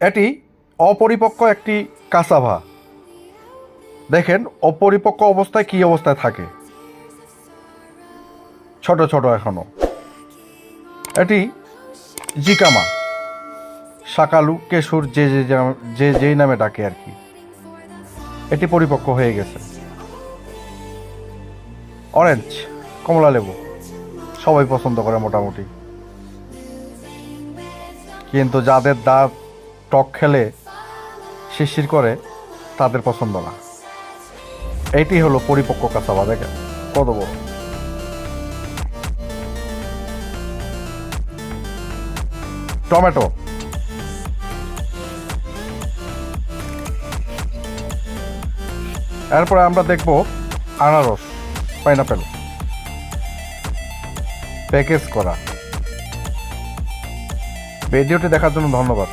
এটি অপরিপক্ক একটি কাসাভা। দেখেন অপরিপক্ক অবস্থায় কী অবস্থায় থাকে, ছোট ছোট এখনো। এটি জিকামা, শাকালু, কেশুর, যে যেই নামে ডাকে আর কি। এটি পরিপক্ক হয়ে গেছে। অরেঞ্জ, কমলা লেবু সবাই পছন্দ করে মোটামুটি, কিন্তু যাদের দাঁত টক খেলে শিরশির করে তাদের পছন্দ না। এইটি হলো পরিপক্ক কাঁচাবা। দেখেন কত বড়। টমেটো, এরপরে আমরা দেখব আনারস, পাইনাপেল, প্যাকেজ করা। ভিডিওটি দেখার জন্য ধন্যবাদ।